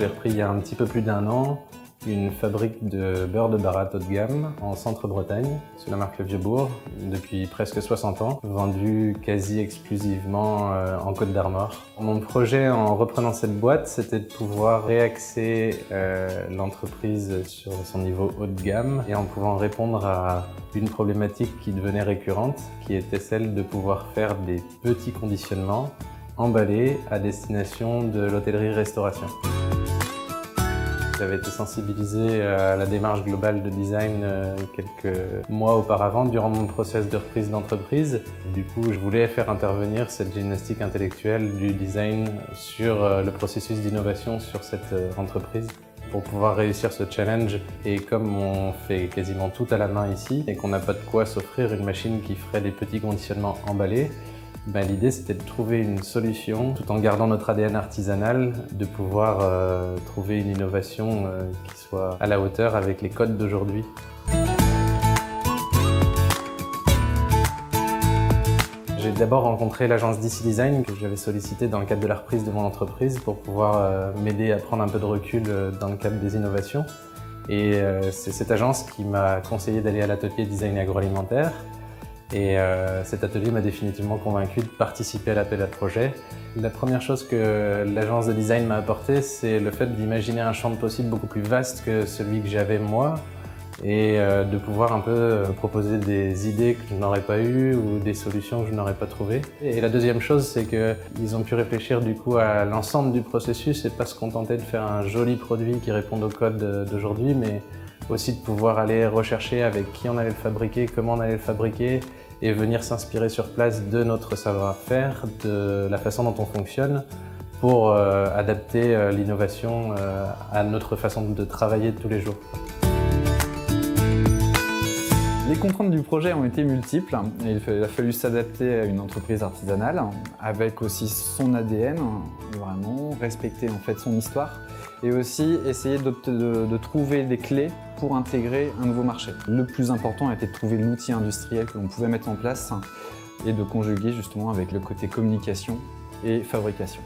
J'ai repris il y a un petit peu plus d'1 an une fabrique de beurre de baratte haut de gamme en Centre-Bretagne, sous la marque Le Vieux-Bourg, depuis presque 60 ans, vendu quasi exclusivement en Côte d'Armor. Mon projet en reprenant cette boîte, c'était de pouvoir réaxer l'entreprise sur son niveau haut de gamme et en pouvant répondre à une problématique qui devenait récurrente, qui était celle de pouvoir faire des petits conditionnements emballés à destination de l'hôtellerie-restauration. J'avais été sensibilisé à la démarche globale de design quelques mois auparavant durant mon process de reprise d'entreprise. Du coup, je voulais faire intervenir cette gymnastique intellectuelle du design sur le processus d'innovation sur cette entreprise pour pouvoir réussir ce challenge. Et comme on fait quasiment tout à la main ici et qu'on n'a pas de quoi s'offrir une machine qui ferait des petits conditionnements emballés, l'idée c'était de trouver une solution tout en gardant notre ADN artisanal, de pouvoir trouver une innovation qui soit à la hauteur avec les codes d'aujourd'hui. J'ai d'abord rencontré l'agence DC Design que j'avais sollicitée dans le cadre de la reprise de mon entreprise pour pouvoir m'aider à prendre un peu de recul dans le cadre des innovations. Et c'est cette agence qui m'a conseillé d'aller à l'atelier design agroalimentaire. Et cet atelier m'a définitivement convaincu de participer à l'appel à projet. La première chose que l'agence de design m'a apporté, c'est le fait d'imaginer un champ de possibles beaucoup plus vaste que celui que j'avais moi et de pouvoir un peu proposer des idées que je n'aurais pas eues ou des solutions que je n'aurais pas trouvées. Et la deuxième chose, c'est qu'ils ont pu réfléchir du coup à l'ensemble du processus et pas se contenter de faire un joli produit qui réponde aux codes d'aujourd'hui, mais aussi de pouvoir aller rechercher avec qui on allait le fabriquer, comment on allait le fabriquer et venir s'inspirer sur place de notre savoir-faire, de la façon dont on fonctionne pour adapter l'innovation à notre façon de travailler de tous les jours. Les contraintes du projet ont été multiples et il a fallu s'adapter à une entreprise artisanale avec aussi son ADN, vraiment respecter en fait son histoire et aussi essayer de trouver des clés pour intégrer un nouveau marché. Le plus important a été de trouver l'outil industriel que l'on pouvait mettre en place et de conjuguer justement avec le côté communication et fabrication.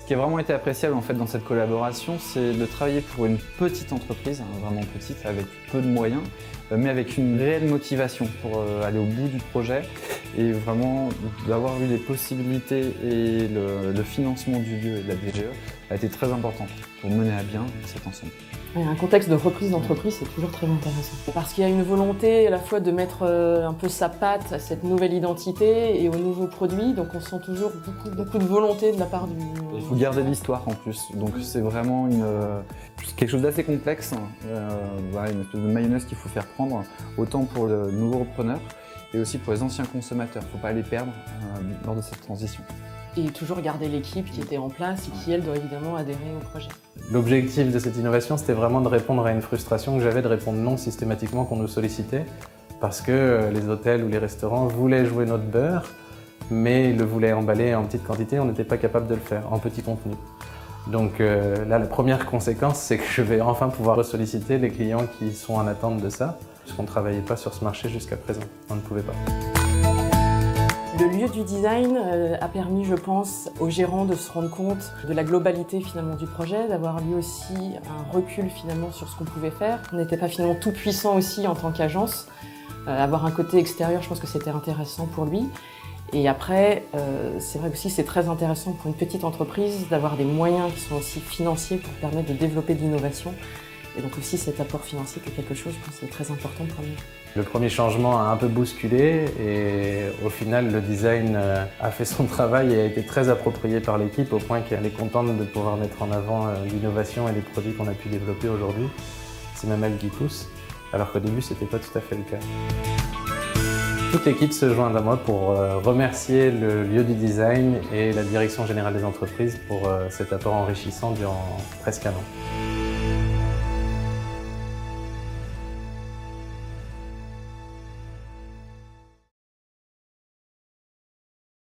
Ce qui a vraiment été appréciable en fait dans cette collaboration, c'est de travailler pour une petite entreprise, vraiment petite, avec peu de moyens, mais avec une réelle motivation pour aller au bout du projet et vraiment d'avoir eu les possibilités et le financement du lieu et de la DGE a été très important pour mener à bien cet ensemble. Un contexte de reprise d'entreprise, c'est toujours très intéressant. Parce qu'il y a une volonté à la fois de mettre un peu sa patte à cette nouvelle identité et aux nouveaux produits, donc on sent toujours beaucoup de volonté de la part du... Il faut garder l'histoire en plus, donc c'est vraiment quelque chose d'assez complexe, une espèce de mayonnaise qu'il faut faire prendre, autant pour le nouveau repreneur et aussi pour les anciens consommateurs. Il ne faut pas les perdre lors de cette transition. Et toujours garder l'équipe qui était en place et qui, elle, doit évidemment adhérer au projet. L'objectif de cette innovation, c'était vraiment de répondre à une frustration que j'avais de répondre non systématiquement qu'on nous sollicitait parce que les hôtels ou les restaurants voulaient jouer notre beurre, mais le voulaient emballer en petite quantité, on n'était pas capable de le faire, en petit contenu. Donc là, la première conséquence, c'est que je vais enfin pouvoir solliciter les clients qui sont en attente de ça, puisqu'on ne travaillait pas sur ce marché jusqu'à présent, on ne pouvait pas. Le lieu du design a permis, je pense, au gérant de se rendre compte de la globalité finalement du projet, d'avoir lui aussi un recul finalement sur ce qu'on pouvait faire. On n'était pas finalement tout puissant aussi en tant qu'agence. Avoir un côté extérieur, je pense que c'était intéressant pour lui. Et après, c'est vrai aussi c'est très intéressant pour une petite entreprise d'avoir des moyens qui sont aussi financiers pour permettre de développer de l'innovation. Et donc aussi cet apport financier qui est quelque chose, je pense, de très important pour nous. Le premier changement a un peu bousculé et au final le design a fait son travail et a été très approprié par l'équipe au point qu'elle est contente de pouvoir mettre en avant l'innovation et les produits qu'on a pu développer aujourd'hui. C'est même elle qui pousse, alors qu'au début c'était pas tout à fait le cas. Toute l'équipe se joint à moi pour remercier le lieu du design et la direction générale des entreprises pour cet apport enrichissant durant presque 1 an.